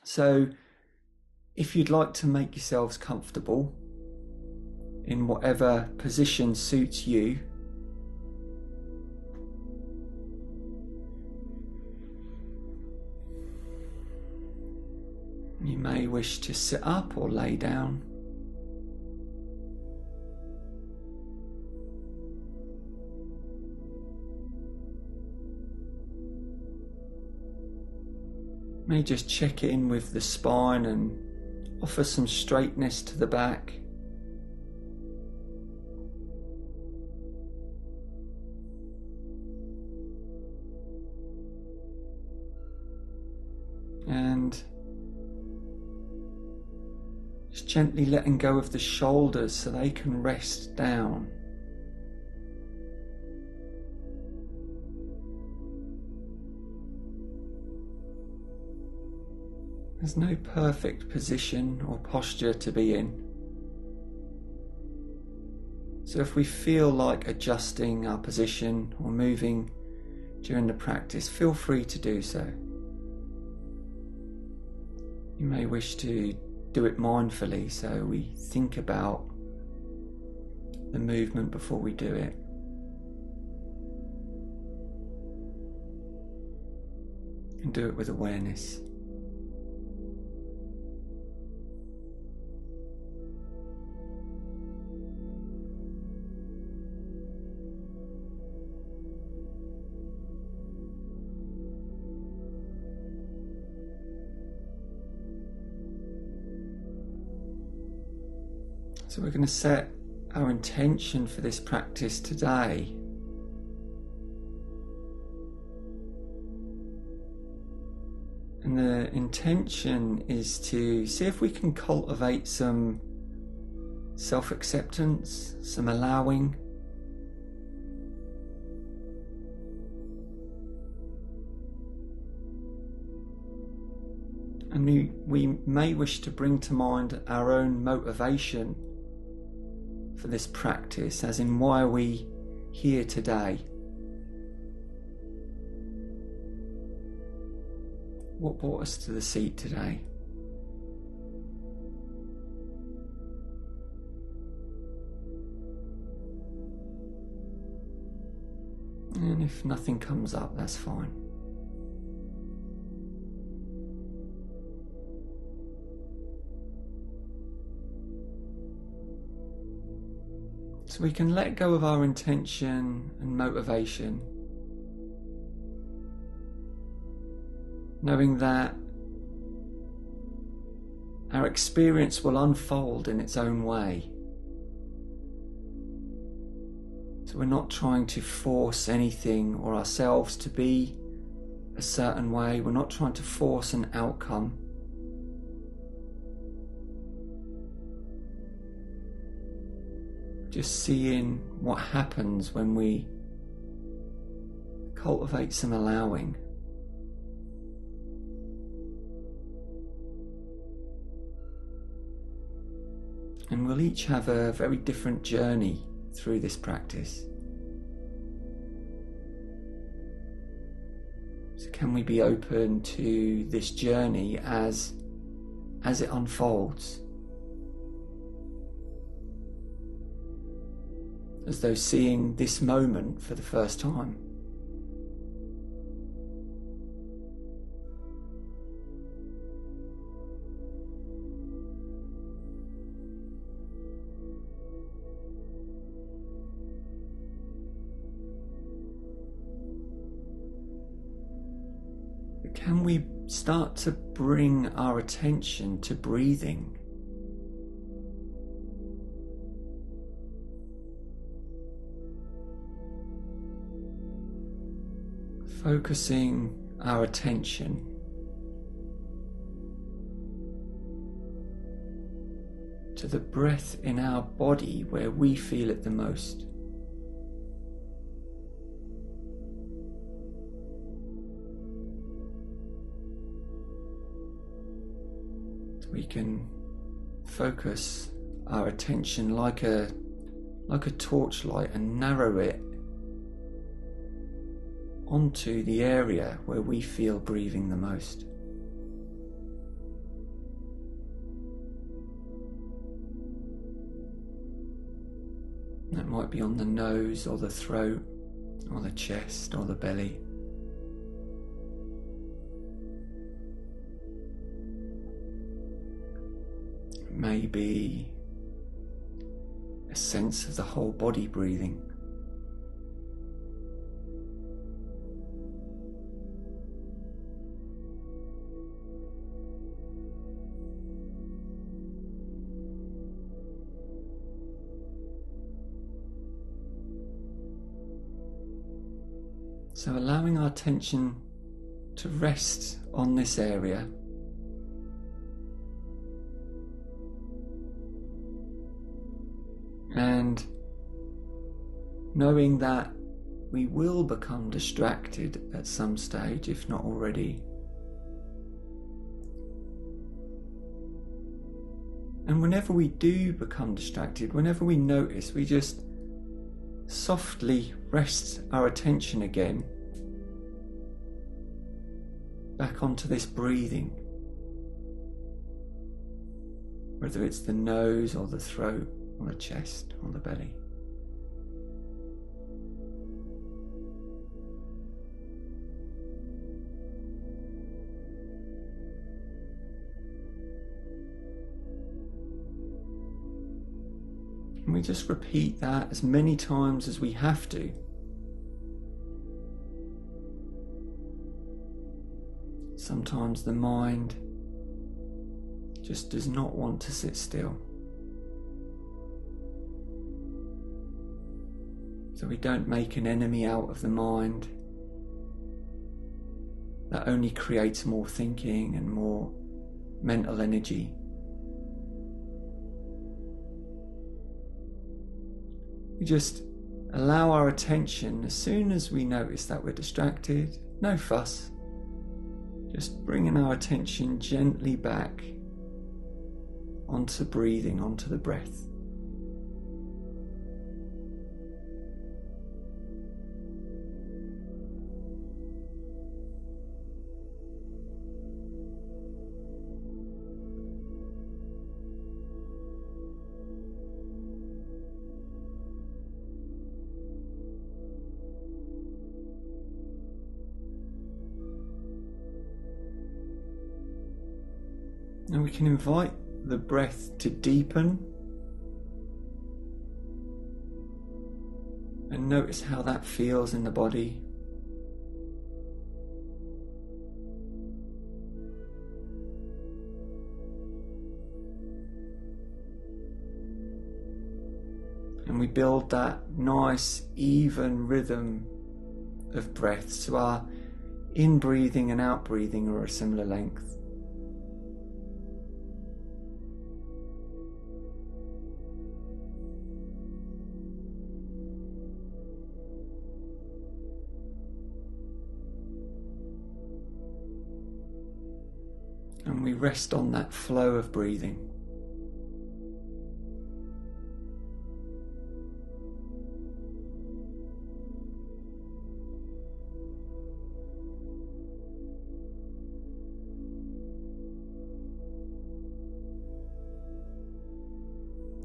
So if you'd like to make yourselves comfortable in whatever position suits you, you may wish to sit up or lay down. You may just check in with the spine and offer some straightness to the back. And just gently letting go of the shoulders so they can rest down. There's no perfect position or posture to be in. So if we feel like adjusting our position or moving during the practice, feel free to do so. You may wish to do it mindfully, so we think about the movement before we do it. And do it with awareness. So we're going to set our intention for this practice today. And the intention is to see if we can cultivate some self-acceptance, some allowing. And we may wish to bring to mind our own motivation for this practice, as in why are we here today? What brought us to the seat today? And if nothing comes up, that's fine. So we can let go of our intention and motivation, knowing that our experience will unfold in its own way. So we're not trying to force anything or ourselves to be a certain way. We're not trying to force an outcome. Just seeing what happens when we cultivate some allowing. And we'll each have a very different journey through this practice. So can we be open to this journey as it unfolds? As though seeing this moment for the first time. Can we start to bring our attention to breathing? Focusing our attention to the breath in our body where we feel it the most. So we can focus our attention like a torchlight and narrow it onto the area where we feel breathing the most. might be on the nose or the throat or the chest or the belly. It may be a sense of the whole body breathing. So allowing our attention to rest on this area, and knowing that we will become distracted at some stage, if not already. And whenever we do become distracted, whenever we notice, we just softly rest our attention again back onto this breathing, whether it's the nose or the throat or the chest or the belly. And we just repeat that as many times as we have to. Sometimes the mind just does not want to sit still. So we don't make an enemy out of the mind. That only creates more thinking and more mental energy. We just allow our attention, as soon as we notice that we're distracted, no fuss, just bringing our attention gently back onto breathing, onto the breath. And we can invite the breath to deepen and notice how that feels in the body. And we build that nice, even rhythm of breath, so our in-breathing and out-breathing are a similar length. And we rest on that flow of breathing.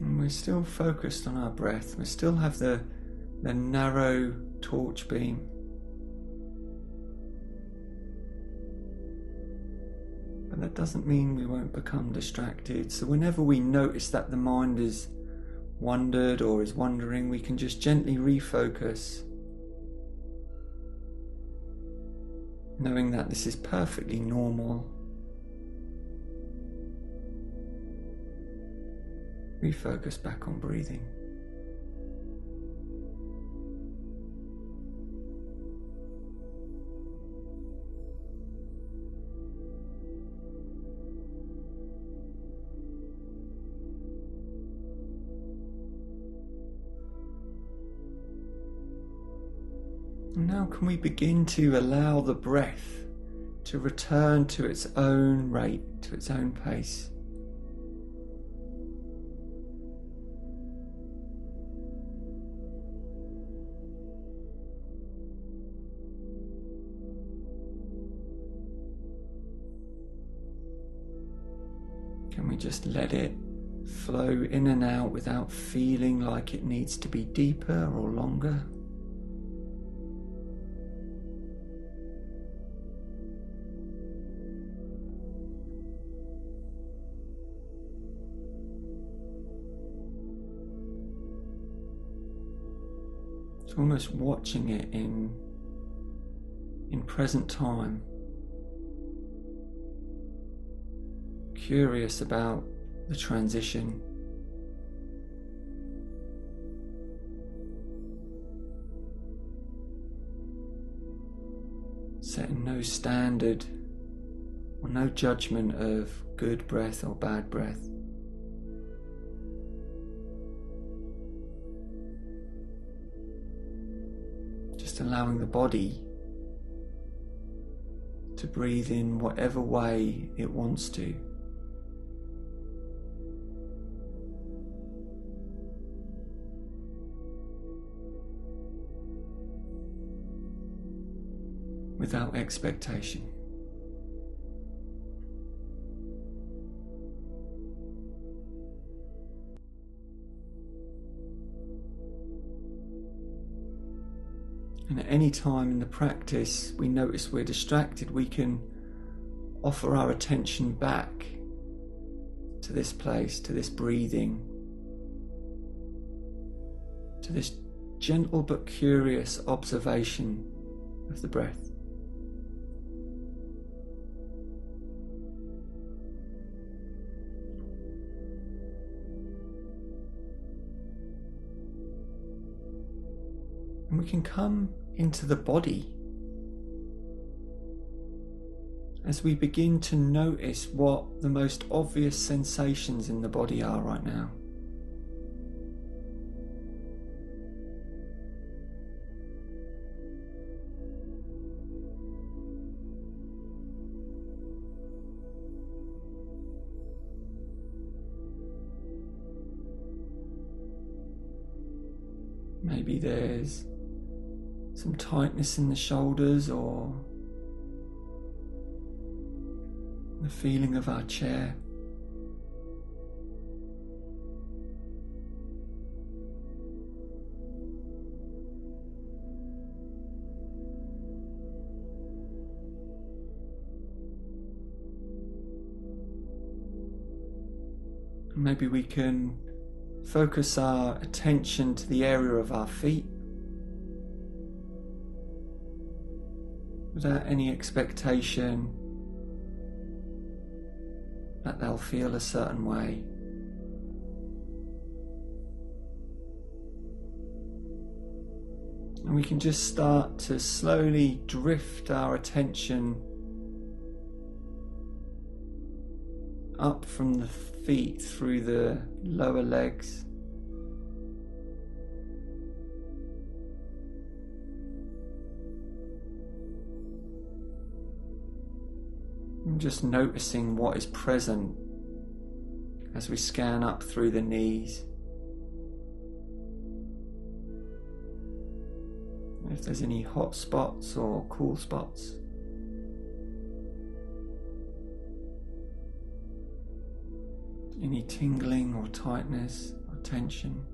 And we're still focused on our breath. We still have the narrow torch beam. But that doesn't mean we won't become distracted. So whenever we notice that the mind is wandered or is wandering, we can just gently refocus, knowing that this is perfectly normal. Refocus back on breathing. And now can we begin to allow the breath to return to its own rate, to its own pace. Can we just let it flow in and out without feeling like it needs to be deeper or longer. It's almost watching it in present time. Curious about the transition. Setting no standard or no judgment of good breath or bad breath. Just allowing the body to breathe in whatever way it wants to. Without expectation. And at any time in the practice we notice we're distracted, we can offer our attention back to this place, to this breathing, to this gentle but curious observation of the breath. And we can come into the body as we begin to notice what the most obvious sensations in the body are right now. Maybe there's some tightness in the shoulders, or the feeling of our chair. Maybe we can focus our attention to the area of our feet without any expectation that they'll feel a certain way. And we can just start to slowly drift our attention up from the feet through the lower legs, and just noticing what is present as we scan up through the knees. If there's any hot spots or cool spots. Any tingling or tightness or tension.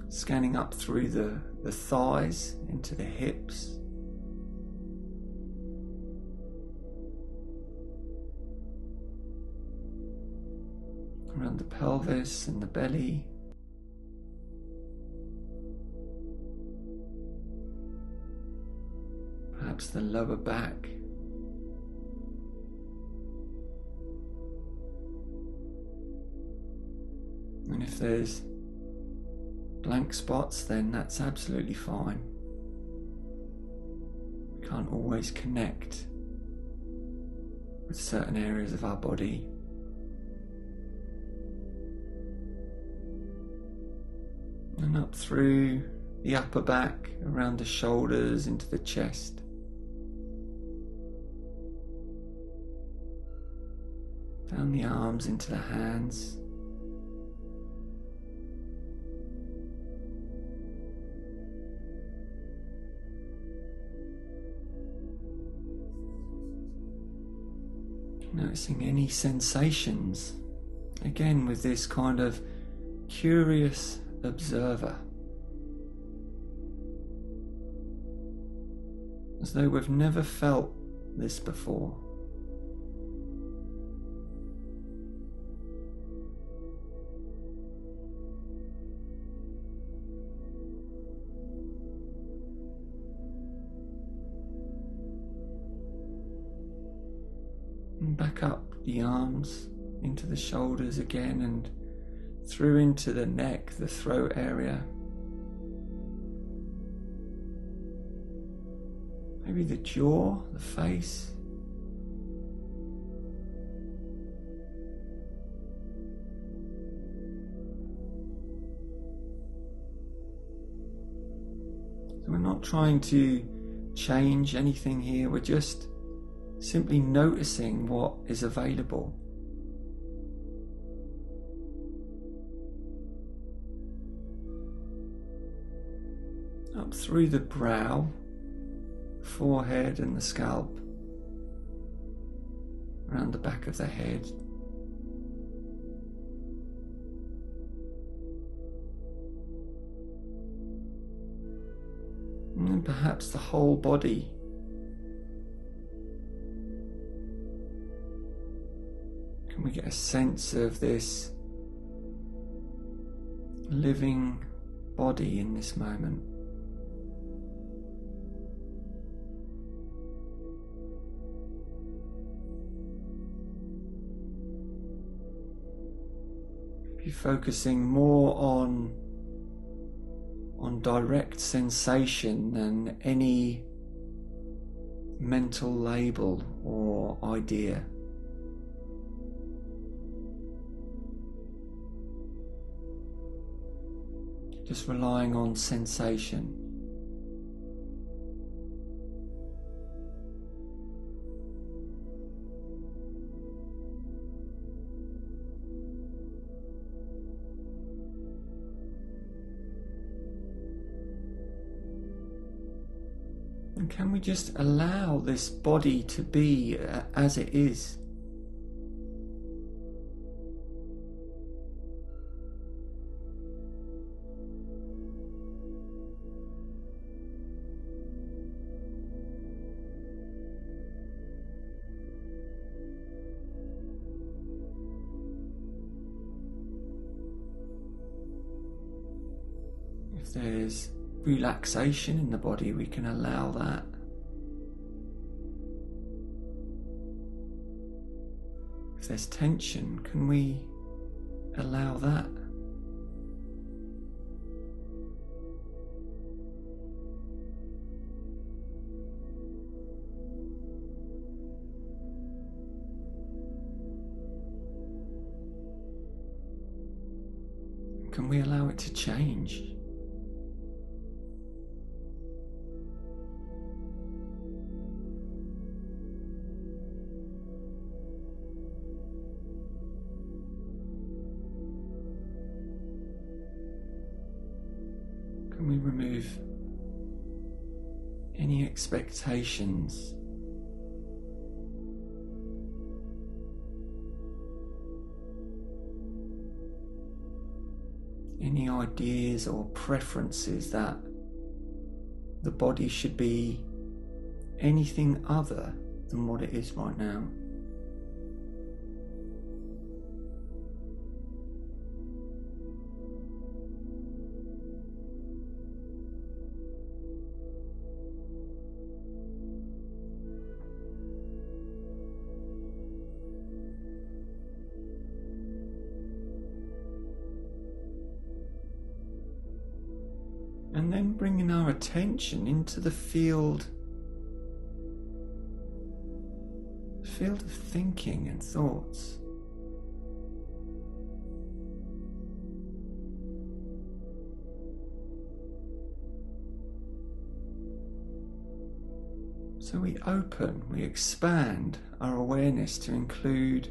Scanning up through the thighs into the hips. Around the pelvis and the belly. Perhaps the lower back. And if there's blank spots, then that's absolutely fine. We can't always connect with certain areas of our body. And up through the upper back, around the shoulders, into the chest. Down the arms into the hands. Noticing any sensations, again with this kind of curious observer, as though we've never felt this before. And back up the arms into the shoulders again and through into the neck, the throat area. Maybe the jaw, the face. So we're not trying to change anything here, we're just simply noticing what is available. Up through the brow, forehead and the scalp, around the back of the head. And then perhaps the whole body. Can we get a sense of this living body in this moment? Be focusing more on direct sensation than any mental label or idea. Just relying on sensation. And can we just allow this body to be as it is? If there's relaxation in the body, we can allow that. If there's tension, can we allow that? Can we allow it to change? Can we remove any expectations? Any ideas or preferences that the body should be anything other than what it is right now? And then bringing our attention into the field of thinking and thoughts. So we open, we expand our awareness to include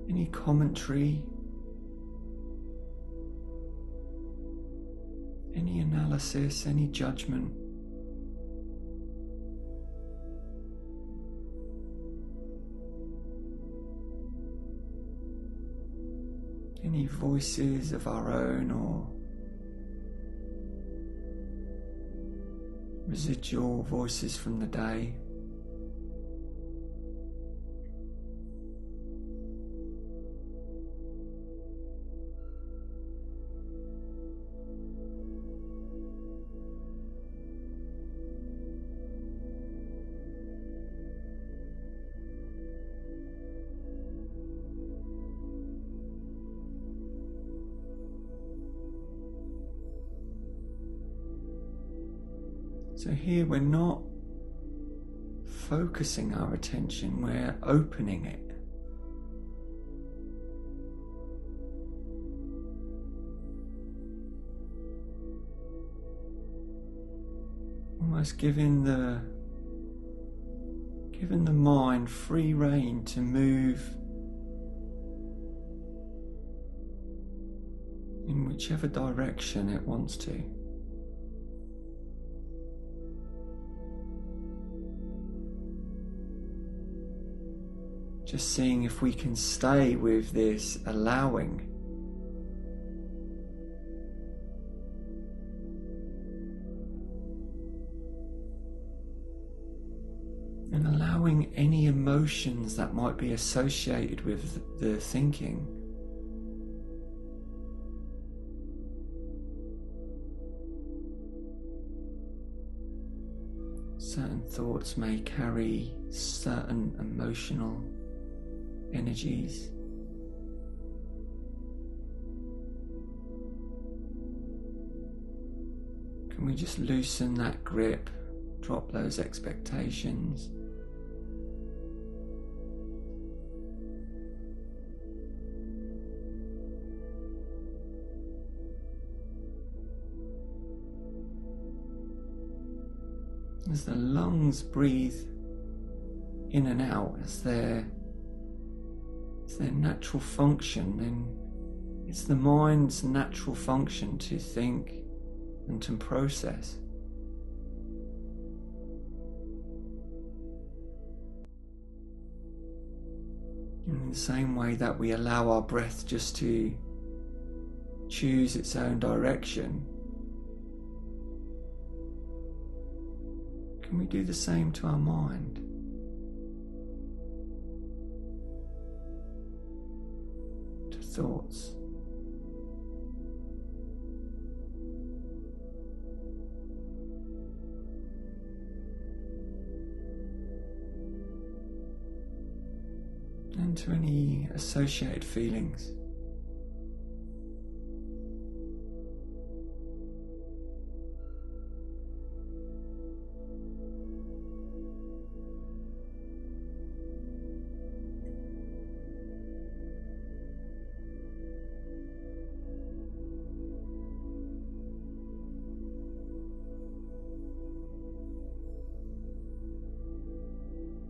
any commentary, any analysis, any judgment. any voices of our own or residual voices from the day. So here we're not focusing our attention, we're opening it. Almost giving the mind free rein to move in whichever direction it wants to. Just seeing if we can stay with this allowing. And allowing any emotions that might be associated with the thinking. Certain thoughts may carry certain emotional energies. Can we just loosen that grip, drop those expectations? As the lungs breathe in and out as their natural function, then it's the mind's natural function to think and to process. In the same way that we allow our breath just to choose its own direction, can we do the same to our mind? To thoughts. And to any associated feelings.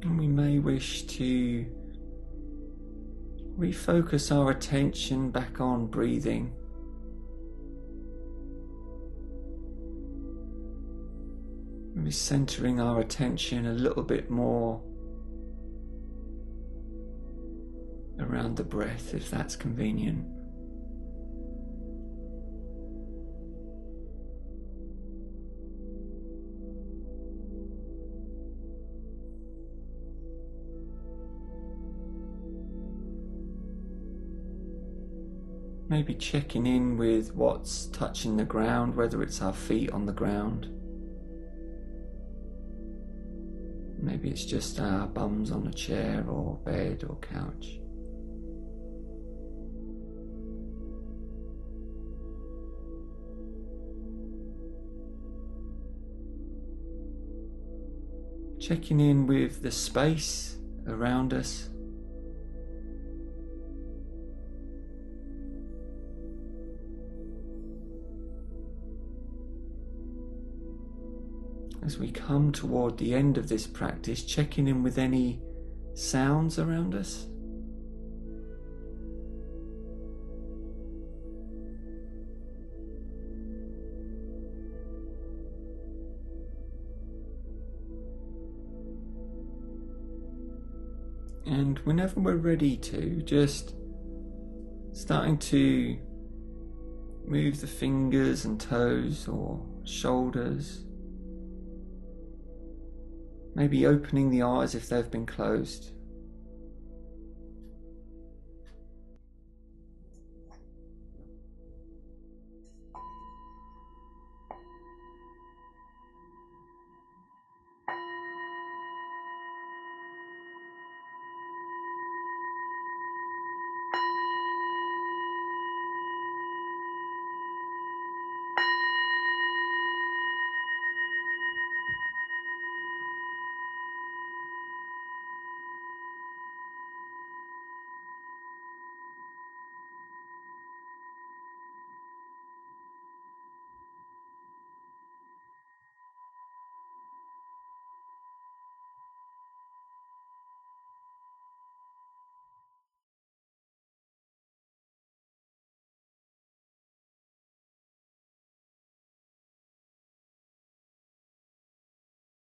And we may wish to refocus our attention back on breathing. Maybe centering our attention a little bit more around the breath, if that's convenient. Maybe checking in with what's touching the ground, whether it's our feet on the ground. Maybe it's just our bums on a chair or bed or couch. Checking in with the space around us. As we come toward the end of this practice, checking in with any sounds around us. And whenever we're ready to, just Starting to move the fingers and toes or shoulders. Maybe opening the eyes if they've been closed.